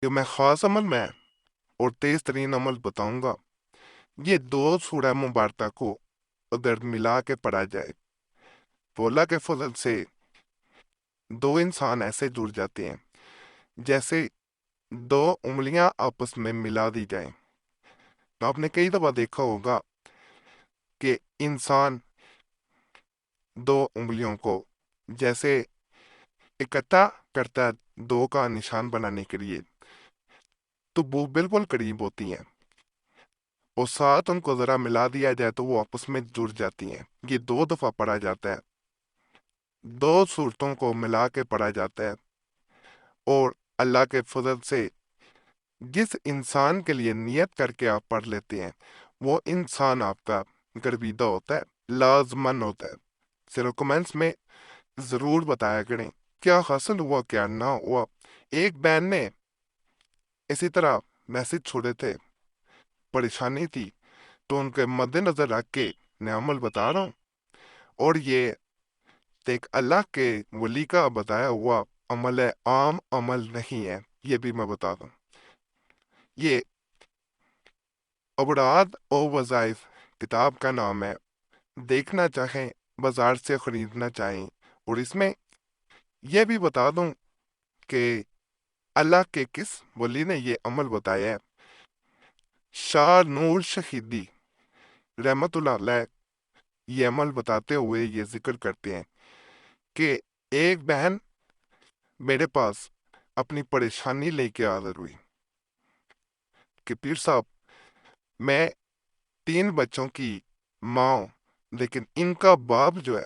کہ میں خاص عمل میں اور تیز ترین عمل بتاؤں گا۔ یہ دو سورہ مبارکہ کو اگر ملا کے پڑھا جائے تو اللہ کے فضل سے دو انسان ایسے جڑ جاتے ہیں جیسے دو انگلیاں آپس میں ملا دی جائیں۔ آپ نے کئی دفعہ دیکھا ہوگا کہ انسان دو انگلیوں کو جیسے اکٹھا کرتا ہے دو کا نشان بنانے کے لیے، تو وہ بالکل قریب ہوتی ہیں، اور ساتھ ان کو ذرا ملا دیا جائے تو وہ آپس میں جڑ جاتی ہیں۔ یہ دو دفعہ پڑھا جاتا ہے، دو صورتوں کو ملا کے پڑھا جاتا ہے، اور اللہ کے فضل سے جس انسان کے لیے نیت کر کے آپ پڑھ لیتے ہیں وہ انسان آپ کا گرویدہ ہوتا ہے، لازمن ہوتا ہے۔ صرف کمنٹس میں ضرور بتایا کریں کیا حاصل ہوا کیا نہ ہوا۔ ایک بہن نے اسی طرح میسج چھوڑے تھے، پریشانی تھی، تو ان کے مد نظر رکھ کے میں عمل بتا رہا ہوں، اور یہ ایک اللہ کے ولی کا بتایا ہوا عمل ہے، عام عمل نہیں ہے، یہ بھی میں بتا دوں۔ یہ ابراد و وظائف کتاب کا نام ہے، دیکھنا چاہیں بازار سے خریدنا چاہیں، اور اس میں یہ بھی بتا دوں کہ اللہ کے کس ولی نے یہ عمل بتایا ہے۔ شاہ نور شہیدی رحمت اللہ علیہ یہ عمل بتاتے ہوئے یہ ذکر کرتے ہیں کہ ایک بہن میرے پاس اپنی پریشانی لے کے حاضر ہوئی کہ پیر صاحب میں 3 بچوں کی ماں ہوں، لیکن ان کا باپ جو ہے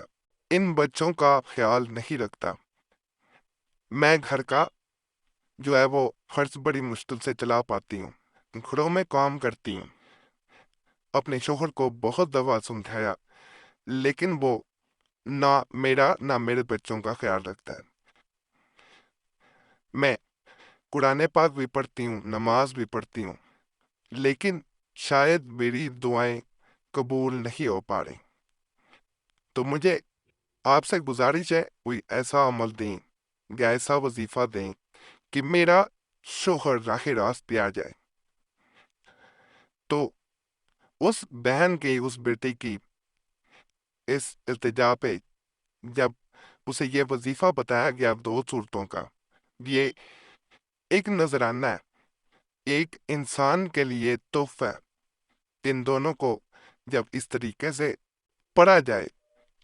ان بچوں کا خیال نہیں رکھتا، میں گھر کا جو ہے وہ خرچ بڑی مشکل سے چلا پاتی ہوں، گھروں میں کام کرتی ہوں، اپنے شوہر کو بہت دفعہ سمجھایا لیکن وہ نہ میرا نہ میرے بچوں کا خیال رکھتا ہے۔ میں قرآن پاک بھی پڑھتی ہوں، نماز بھی پڑھتی ہوں، لیکن شاید میری دعائیں قبول نہیں ہو پا رہی، تو مجھے آپ سے گزارش ہے کوئی ایسا عمل دیں یا ایسا وظیفہ دیں کہ میرا شوہر راہ راست پہ آ جائے۔ تو اس بہن کی، اس بیٹی کی اس التجا پہ جب اسے یہ وظیفہ بتایا گیا 2 صورتوں کا، یہ ایک نذرانہ ہے، ایک انسان کے لیے تحفہ ہے، ان دونوں کو جب اس طریقے سے پڑھا جائے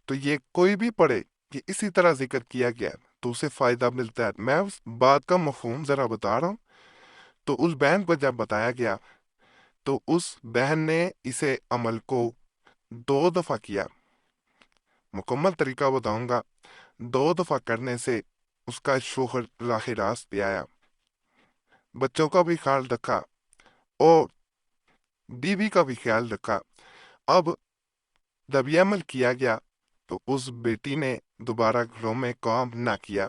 تو یہ کوئی بھی پڑھے، یہ اسی طرح ذکر کیا گیا ہے تو اسے فائدہ ملتا ہے۔ میں اس بات کا مفہوم ذرا بتا رہا ہوں۔ تو اس بہن کو جب بتایا گیا تو اس بہن نے اسے عمل کو 2 دفعہ کیا، مکمل طریقہ بتاؤں گا۔ 2 دفعہ کرنے سے اس کا شوہر راہ راست پہ آیا، بچوں کا بھی خیال رکھا اور بیوی کا بھی خیال رکھا۔ اب جب یہ عمل کیا گیا تو اس بیٹی نے دوبارہ گھروں میں کام نہ کیا۔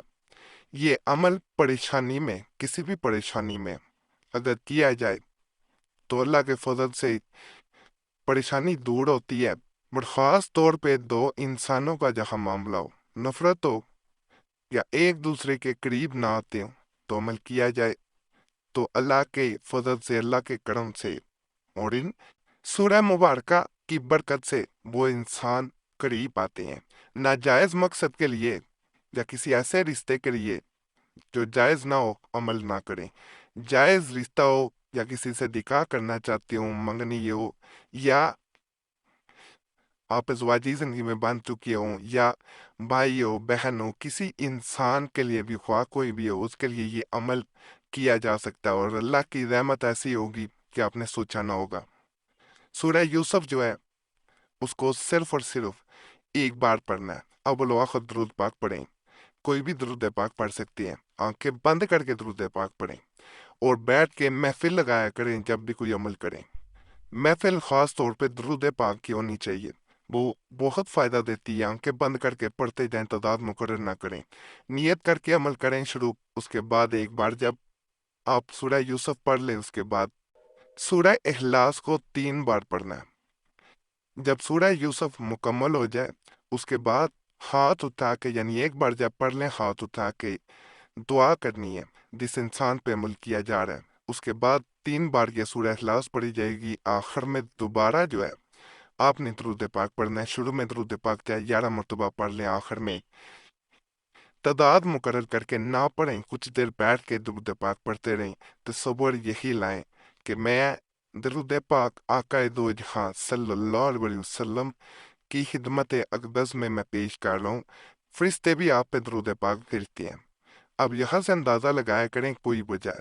یہ عمل پریشانی میں، کسی بھی پریشانی میں اگر کیا جائے تو اللہ کے فضل سے پریشانی دور ہوتی ہے، اور خاص طور پہ 2 انسانوں کا جہاں معاملہ ہو، نفرت ہو یا ایک دوسرے کے قریب نہ آتے ہوں، تو عمل کیا جائے تو اللہ کے فضل سے، اللہ کے کرم سے اور ان سورہ مبارکہ کی برکت سے وہ انسان قریب آتے ہیں۔ ناجائز مقصد کے لیے یا کسی ایسے رشتے کے لیے جو جائز نہ ہو عمل نہ کریں۔ جائز رشتہ ہو یا کسی سے نکاح کرنا چاہتے ہوں، منگنی ہو، یا آپ ازواجی زندگی میں بن چکی ہوں، یا بھائی ہو، بہن ہو، کسی انسان کے لیے بھی، خواہ کوئی بھی ہو، اس کے لیے یہ عمل کیا جا سکتا ہے، اور اللہ کی رحمت ایسی ہوگی کہ آپ نے سوچا نہ ہوگا۔ سورہ یوسف جو ہے اس کو صرف اور صرف ایک بار پڑھنا ہے۔ اول و آخر درود پاک پڑھیں، کوئی بھی درود پاک پڑھ سکتے ہیں، آنکھیں بند کر کے درود پاک پڑھیں، اور بیٹھ کے محفل لگایا کریں جب بھی کوئی عمل کریں۔ محفل خاص طور پہ درود پاک کی ہونی چاہیے، وہ بہت فائدہ دیتی ہے۔ آنکھیں بند کر کے پڑھتے جائیں، تعداد مقرر نہ کریں، نیت کر کے عمل کریں شروع، اس کے بعد ایک بار جب آپ سورہ یوسف پڑھ لیں اس کے بعد سورہ اخلاص کو 3 بار پڑھنا ہے۔ جب سورہ یوسف مکمل ہو جائے اس کے بعد ہاتھ اٹھا کے، یعنی ایک بار جب پڑھ لیں ہاتھ اٹھا کے دعا کرنی ہے جس انسان پہ عمل کیا جا رہا ہے، اس کے بعد 3 بار یہ سورہ اخلاص پڑھی جائے گی، آخر میں دوبارہ جو ہے آپ نے درود پاک پڑھنا ہے۔ شروع میں درود پاک چاہے 11 مرتبہ پڑھ لیں، آخر میں تعداد مقرر کر کے نہ پڑھیں، کچھ دیر بیٹھ کے درود پاک پڑھتے رہیں۔ تصور یہی لائیں کہ میں درود پاک آقا دو جہاں صلی اللہ علیہ وسلم کی خدمت اقدس میں پیش کر رہا ہوں، فرشتے بھی آپ پہ درود پاک بھیجتے ہیں۔ اب یہاں سے اندازہ لگایا کریں کوئی وجہ،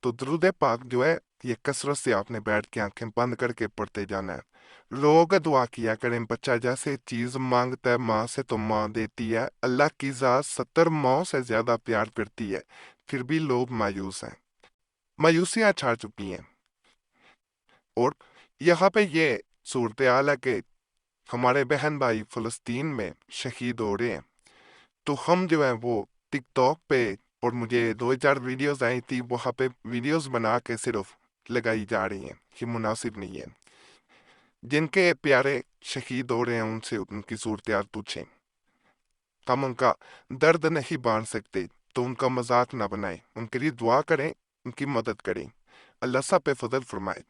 تو درود پاک جو ہے یہ کثرت سے آپ نے بیٹھ کے آنکھیں بند کر کے پڑھتے جانا ہے۔ لوگ دعا کیا کریں، بچہ جیسے چیز مانگتا ہے ماں سے تو ماں دیتی ہے، اللہ کی ذات 70 ماؤں سے زیادہ پیار کرتی ہے، پھر بھی لوگ مایوس ہیں، مایوسیاں چھا چکی ہیں۔ اور یہاں پہ یہ صورتحال ہے کہ ہمارے بہن بھائی فلسطین میں شہید ہو رہے ہیں، تو ہم جو ہیں وہ ٹک ٹاک پہ، اور مجھے 2-4 ویڈیوز آئی تھی، وہاں پہ ویڈیوز بنا کے صرف لگائی جا رہی ہیں، یہ مناسب نہیں ہے۔ جن کے پیارے شہید ہو رہے ہیں ان سے ان کی صورتحال پوچھیں، ہم ان کا درد نہیں بان سکتے تو ان کا مذاق نہ بنائیں، ان کے لیے دعا کریں، ان کی مدد کریں، اللہ سب پہ فضل فرمائے۔